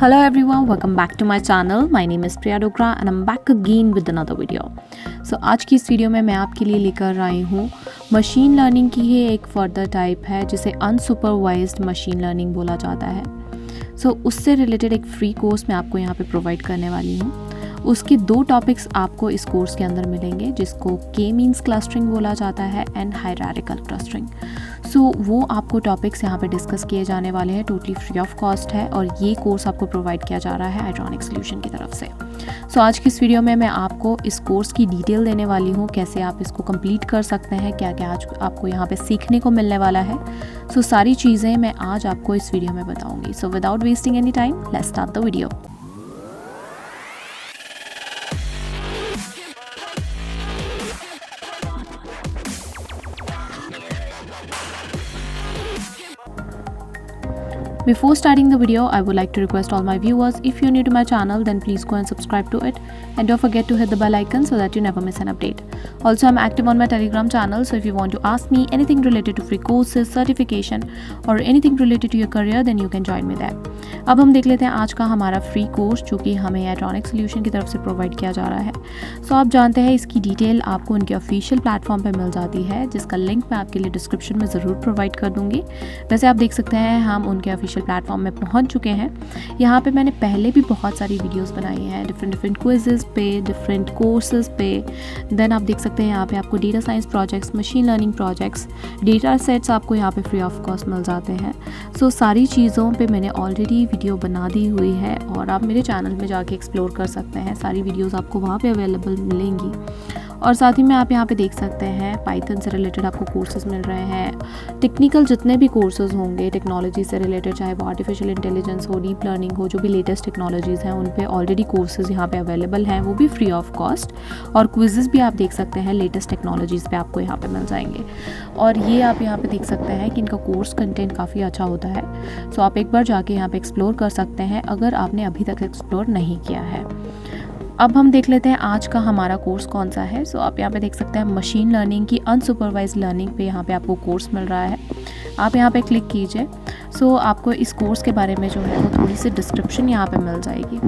Hello everyone, welcome back to my channel. My name is Priya Dokra and I'm back again with another video. So आज की इस video में मैं आपके लिए लेकर आई हूँ मशीन लर्निंग की ही एक फर्दर टाइप है जिसे अनसुपरवाइज्ड मशीन लर्निंग बोला जाता है. उससे रिलेटेड एक फ्री कोर्स मैं आपको यहाँ पे प्रोवाइड करने वाली हूँ. उसके 2 टॉपिक्स आपको इस कोर्स के अंदर मिलेंगे जिसको kmeans क्लस्टरिंग बोला जाता है एंड हायरार्किकल क्लस्टरिंग. वो आपको टॉपिक्स यहाँ पे डिस्कस किए जाने वाले हैं, टोटली फ्री ऑफ कॉस्ट है और ये कोर्स आपको प्रोवाइड किया जा रहा है Itronix Solutions की तरफ से. आज की इस वीडियो में मैं आपको इस कोर्स की डिटेल देने वाली हूँ, कैसे आप इसको कंप्लीट कर सकते हैं, क्या क्या आज आपको यहाँ पे सीखने को मिलने वाला है. सारी चीज़ें मैं आज आपको इस वीडियो में बताऊँगी. Without wasting any time, let's start the video. Before starting the video, I would like to request all my viewers, if you're new to my channel, then please go and subscribe to it and don't forget to hit the bell icon so that you never miss an update. Also, I'm active on my Telegram channel, so if you want to ask me anything related to free courses, certification or anything related to your career, then you can join me there. अब हम देख लेते हैं आज का हमारा free course जो कि हमें Itronix Solutions की तरफ से प्रोवाइड किया जा रहा है. आप जानते हैं इसकी डिटेल आपको उनके ऑफिशियल प्लेटफॉर्म पे मिल जाती है, जिसका लिंक मैं आपके लिए डिस्क्रिप्शन में ज़रूर प्रोवाइड कर दूँगी. वैसे आप देख सकते हैं हम उनके ऑफिशियल प्लेटफॉर्म में पहुंच चुके हैं. यहाँ पे मैंने पहले भी बहुत सारी वीडियोस बनाई हैं डिफरेंट क्विजेस पे, डिफरेंट कोर्सेज पे. देन आप देख सकते हैं यहाँ पे आपको data science projects, machine learning projects, data sets आपको यहाँ पे फ्री ऑफ कॉस्ट मिल जाते हैं. सारी चीज़ों पे मैंने ऑलरेडी वीडियो बना दी हुई है और आप मेरे चैनल में जाके एक्सप्लोर कर सकते हैं. सारी वीडियोज़ आपको वहाँ पर अवेलेबल मिलेंगी. और साथ ही में आप यहाँ पे देख सकते हैं पाइथन से रिलेटेड आपको कोर्सेज मिल रहे हैं. टेक्निकल जितने भी कोर्सेज होंगे टेक्नोलॉजी से रिलेटेड, चाहे वो आर्टिफिशियल इंटेलिजेंस हो, डीप लर्निंग हो, जो भी लेटेस्ट टेक्नोलॉजीज़ हैं उन पे ऑलरेडी कोर्सेज यहाँ पे अवेलेबल हैं, वो भी फ्री ऑफ कॉस्ट. और क्विजेज़ भी आप देख सकते हैं लेटेस्ट टेक्नोलॉजीज़ पे आपको यहाँ पे मिल जाएंगे. और ये आप यहाँ पे देख सकते हैं कि इनका कोर्स कंटेंट काफ़ी अच्छा होता है. आप एक बार जाके यहाँ पे एक्सप्लोर कर सकते हैं अगर आपने अभी तक एक्सप्लोर नहीं किया है. अब हम देख लेते हैं आज का हमारा कोर्स कौन सा है. आप यहाँ पे देख सकते हैं मशीन लर्निंग की अनसुपरवाइज्ड लर्निंग पे यहाँ पे आपको कोर्स मिल रहा है. आप यहाँ पे क्लिक कीजिए. आपको इस कोर्स के बारे में जो है वो थोड़ी सी डिस्क्रिप्शन यहाँ पे मिल जाएगी.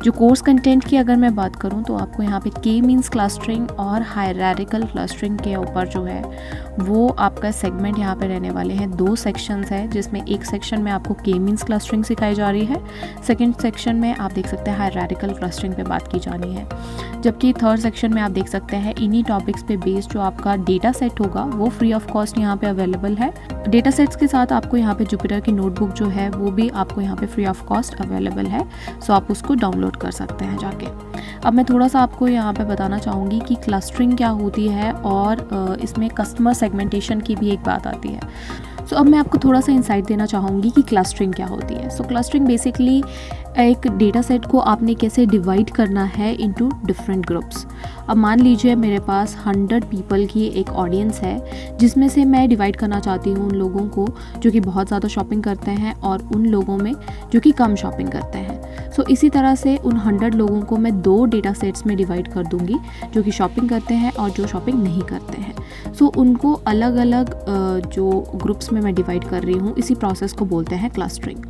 जो कोर्स कंटेंट की अगर मैं बात करूँ तो आपको यहाँ पे kmeans क्लस्टरिंग और हायरार्किकल क्लस्टरिंग के ऊपर जो है वो आपका सेगमेंट यहाँ पे रहने वाले हैं. 2 सेक्शंस हैं जिसमें एक सेक्शन में आपको kmeans क्लस्टरिंग सिखाई जा रही है, सेकंड सेक्शन में आप देख सकते हैं हायरार्किकल क्लस्टरिंग पे बात की जानी है. जबकि थर्ड सेक्शन में आप देख सकते हैं इन्हीं टॉपिक्स पे बेस्ड जो आपका डेटा सेट होगा वो फ्री ऑफ कॉस्ट यहाँ पे अवेलेबल है. डेटा सेट्स के साथ आपको यहाँ पे जुपिटर की नोटबुक जो है वो भी आपको यहाँ पे फ्री ऑफ कॉस्ट अवेलेबल है. आप उसको डाउनलोड कर सकते हैं जाके. अब मैं थोड़ा सा आपको यहाँ पे बताना चाहूँगी कि क्लस्टरिंग क्या होती है और इसमें कस्टमर सेगमेंटेशन की भी एक बात आती है. अब मैं आपको थोड़ा सा इंसाइट देना चाहूँगी कि क्लस्टरिंग क्या होती है. क्लस्टरिंग बेसिकली एक डेटा सेट को आपने कैसे डिवाइड करना है इनटू डिफरेंट ग्रुप्स. अब मान लीजिए मेरे पास 100 पीपल की एक ऑडियंस है जिसमें से मैं डिवाइड करना चाहती हूँ उन लोगों को जो कि बहुत ज़्यादा शॉपिंग करते हैं और उन लोगों में जो कि कम शॉपिंग करते हैं. इसी तरह से उन 100 लोगों को मैं 2 डेटा सेट्स में डिवाइड कर दूँगी, जो कि शॉपिंग करते हैं और जो शॉपिंग नहीं करते हैं. उनको अलग अलग जो ग्रुप्स में मैं डिवाइड कर रही हूँ, इसी प्रोसेस को बोलते हैं क्लस्टरिंग.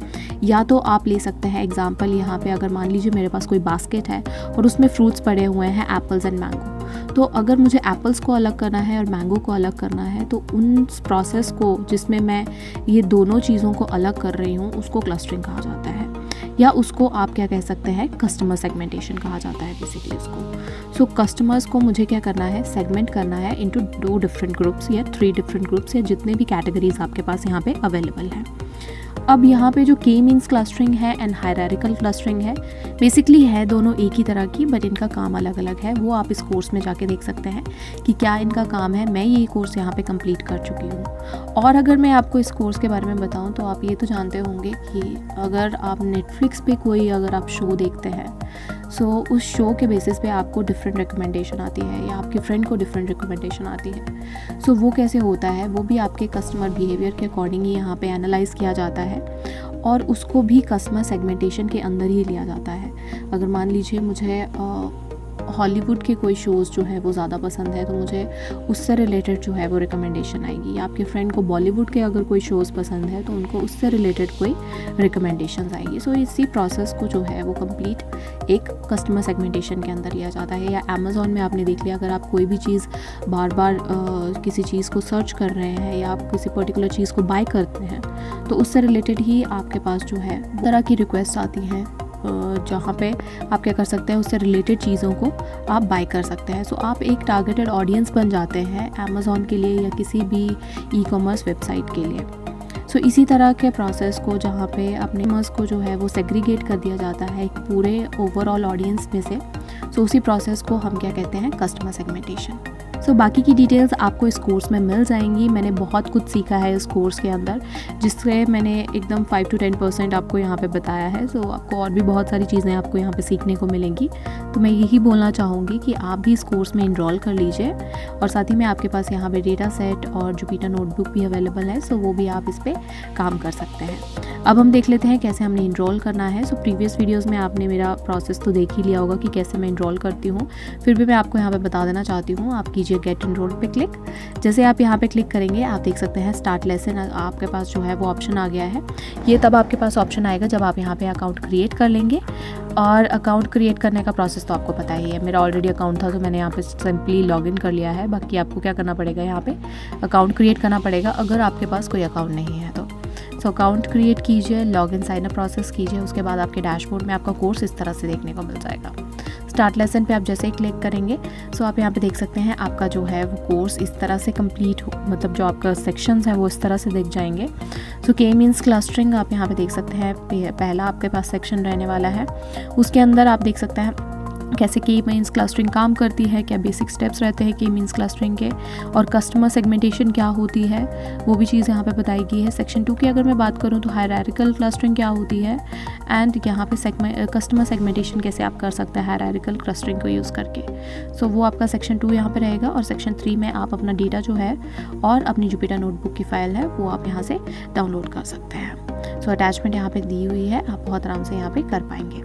या तो आप ले सकते हैं एग्जांपल यहाँ पे, अगर मान लीजिए मेरे पास कोई बास्केट है और उसमें फ्रूट्स पड़े हुए हैं, एप्पल्स एंड मैंगो. अगर मुझे एप्पल्स को अलग करना है और मैंगो को अलग करना है तो उन प्रोसेस को जिसमें मैं ये दोनों चीज़ों को अलग कर रही हूँ उसको क्लस्टरिंग कहा जाता है. या उसको आप क्या कह सकते हैं, कस्टमर सेगमेंटेशन कहा जाता है बेसिकली इसको. कस्टमर्स को मुझे क्या करना है, सेगमेंट करना है इनटू 2 डिफरेंट ग्रुप्स या 3 डिफरेंट ग्रुप्स या जितने भी कैटेगरीज आपके पास यहाँ पे अवेलेबल हैं. अब यहाँ पे जो kmeans क्लस्टरिंग है एंड हायरार्किकल क्लस्टरिंग है, बेसिकली है दोनों एक ही तरह की, बट इनका काम अलग अलग है. वो आप इस कोर्स में जाके देख सकते हैं कि क्या इनका काम है. मैं ये कोर्स यहाँ पे कंप्लीट कर चुकी हूँ. और अगर मैं आपको इस कोर्स के बारे में बताऊँ तो आप ये तो जानते होंगे कि अगर आप नेटफ्लिक्स पे कोई अगर आप शो देखते हैं उस शो के बेसिस पे आपको डिफरेंट रिकमेंडेशन आती है या आपके फ्रेंड को डिफरेंट रिकमेंडेशन आती है. वो कैसे होता है, वो भी आपके कस्टमर बिहेवियर के अकॉर्डिंग ही यहाँ पे एनालाइज किया जाता है और उसको भी कस्टमर सेगमेंटेशन के अंदर ही लिया जाता है. अगर मान लीजिए मुझे हॉलीवुड के कोई शोज़ जो है वो ज़्यादा पसंद है तो मुझे उससे रिलेटेड जो है वो रिकमेंडेशन आएगी, या आपके फ्रेंड को बॉलीवुड के अगर कोई शोज़ पसंद है तो उनको उससे रिलेटेड कोई रिकमेंडेशन आएगी। सो इसी प्रोसेस को जो है वो कंप्लीट एक कस्टमर सेगमेंटेशन के अंदर लिया जाता है। या अमेज़ॉन में आपने देख लिया, अगर आप कोई भी चीज़ बार बार किसी चीज़ को सर्च कर रहे हैं या आप किसी पर्टिकुलर चीज़ को बाय करते हैं तो उससे रिलेटेड ही आपके पास जो है तरह की रिक्वेस्ट आती हैं, जहाँ पे आप क्या कर सकते हैं, उससे रिलेटेड चीज़ों को आप बाय कर सकते हैं। सो आप एक टारगेटेड ऑडियंस बन जाते हैं अमेज़ॉन के लिए या किसी भी ई कॉमर्स वेबसाइट के लिए। सो इसी तरह के प्रोसेस को जहाँ पे अपने कस्टमर्स को जो है वो सेग्रीगेट कर दिया जाता है एक पूरे ओवरऑल ऑडियंस में से। सो उसी प्रोसेस को हम क्या कहते हैं, कस्टमर सेगमेंटेशन। सो बाकी की डिटेल्स आपको इस कोर्स में मिल जाएंगी। मैंने बहुत कुछ सीखा है इस कोर्स के अंदर, जिससे मैंने एकदम 5 to 10% आपको यहाँ पे बताया है। सो आपको और भी बहुत सारी चीज़ें आपको यहाँ पे सीखने को मिलेंगी। तो मैं यही बोलना चाहूँगी कि आप भी इस कोर्स में इनरोल कर लीजिए, और साथ ही में आपके पास यहाँ पे डेटा सेट और जुपिटर नोटबुक भी अवेलेबल है। सो वो भी आप इस पर काम कर सकते हैं। अब हम देख लेते हैं कैसे हमने इनरोल करना है। सो प्रीवियस वीडियोज़ में आपने मेरा प्रोसेस तो देख ही लिया होगा कि कैसे मैं इनरोल करती हूँ, फिर भी मैं आपको यहाँ पर बता देना चाहती हूँ। आप कीजिए गेट एनरोल पे क्लिक। जैसे आप यहाँ पे क्लिक करेंगे आप देख सकते हैं स्टार्ट लेसन आपके पास जो है वो ऑप्शन आ गया है। ये तब आपके पास ऑप्शन आएगा जब आप यहाँ पे अकाउंट क्रिएट कर लेंगे, और अकाउंट क्रिएट करने का प्रोसेस तो आपको पता ही है। मेरा ऑलरेडी अकाउंट था तो मैंने यहाँ पे सिंपली लॉगिन कर लिया है। बाकी आपको क्या करना पड़ेगा, यहाँ पे अकाउंट क्रिएट करना पड़ेगा अगर आपके पास कोई अकाउंट नहीं है तो। सो अकाउंट क्रिएट कीजिए, लॉगिन साइन अप प्रोसेस कीजिए, उसके बाद आपके डैशबोर्ड में आपका कोर्स इस तरह से देखने को मिल जाएगा। स्टार्ट लेसन पे आप जैसे ही क्लिक करेंगे सो आप यहाँ पे देख सकते हैं आपका जो है वो कोर्स इस तरह से कंप्लीट हो, मतलब जो आपका सेक्शंस है वो इस तरह से दिख जाएंगे। सो kmeans क्लस्टरिंग आप यहाँ पे देख सकते हैं, पहला आपके पास सेक्शन रहने वाला है। उसके अंदर आप देख सकते हैं कैसे kmeans क्लस्टरिंग काम करती है, क्या बेसिक स्टेप्स रहते हैं kmeans क्लस्टरिंग के, और कस्टमर सेगमेंटेशन क्या होती है वो भी चीज़ यहाँ पे बताई गई है। सेक्शन 2 की अगर मैं बात करूँ तो हायरार्किकल क्लस्टरिंग क्या होती है, एंड यहाँ पे कस्टमर सेगमेंटेशन कैसे आप कर सकते हैं हायरार्किकल क्लस्टरिंग को यूज़ करके। सो वो आपका सेक्शन 2 यहाँ पे रहेगा, और सेक्शन 3 में आप अपना डेटा जो है और अपनी जुपिटर नोटबुक की फ़ाइल है वो आप यहाँ से डाउनलोड कर सकते हैं। सो अटैचमेंट यहाँ पे दी हुई है, आप बहुत आराम से यहाँ पे कर पाएंगे।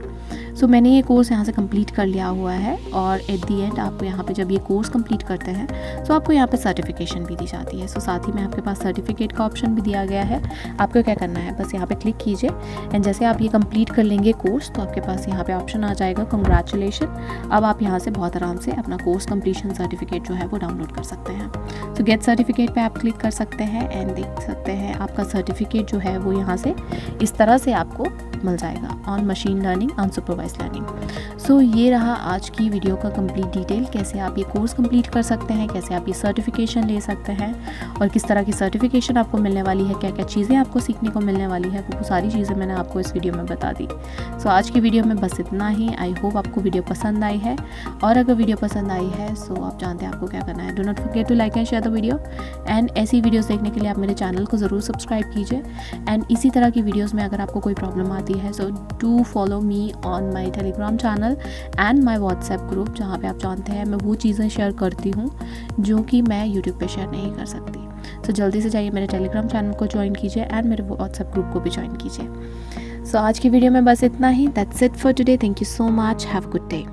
सो मैंने ये कोर्स यहाँ से कंप्लीट कर लिया हुआ है, और एट दी एंड आपको यहाँ पे जब ये कोर्स कंप्लीट करते हैं तो आपको यहाँ पे सर्टिफिकेशन भी दी जाती है। सो साथ ही में आपके पास सर्टिफिकेट का ऑप्शन भी दिया गया है। आपको क्या करना है, बस यहाँ पे क्लिक कीजिए, एंड जैसे आप ये कंप्लीट कर लेंगे कोर्स तो आपके पास यहाँ पे ऑप्शन आ जाएगा कंग्रेचुलेशन। अब आप यहाँ से बहुत आराम से अपना कोर्स कंप्लीशन सर्टिफिकेट जो है वो डाउनलोड कर सकते हैं। सो गेट सर्टिफिकेट पे आप क्लिक कर सकते हैं, एंड देख सकते हैं आपका सर्टिफिकेट जो है वो यहाँ से इस तरह से आपको मिल जाएगा on machine learning unsupervised learning. So ये रहा आज की वीडियो का कंप्लीट डिटेल, कैसे आप ये कोर्स कंप्लीट कर सकते हैं, कैसे आप ये सर्टिफिकेशन ले सकते हैं, और किस तरह की सर्टिफिकेशन आपको मिलने वाली है, क्या क्या चीज़ें आपको सीखने को मिलने वाली है, वो सारी चीज़ें मैंने आपको इस वीडियो में बता दी। सो आज की वीडियो में बस इतना ही। आई होप आपको वीडियो पसंद आई है, और अगर वीडियो पसंद आई है सो आप जानते हैं आपको क्या करना है। Do not forget to like and share the video, and ऐसी वीडियोज़ देखने के लिए आप मेरे चैनल को ज़रूर सब्सक्राइब कीजिए। एंड इसी तरह की वीडियोज़ में अगर आपको कोई प्रॉब्लम आती है so do follow me on my Telegram channel and my WhatsApp group, जहाँ पे आप जानते हैं मैं वो चीज़ें शेयर करती हूँ जो कि मैं यूट्यूब पे शेयर नहीं कर सकती। तो जल्दी से जाइए मेरे टेलीग्राम चैनल को ज्वाइन कीजिए, एंड मेरे व्हाट्सएप ग्रुप को भी ज्वाइन कीजिए। सो आज की वीडियो में बस इतना ही। That's it for today. Thank you so much. Have a good day.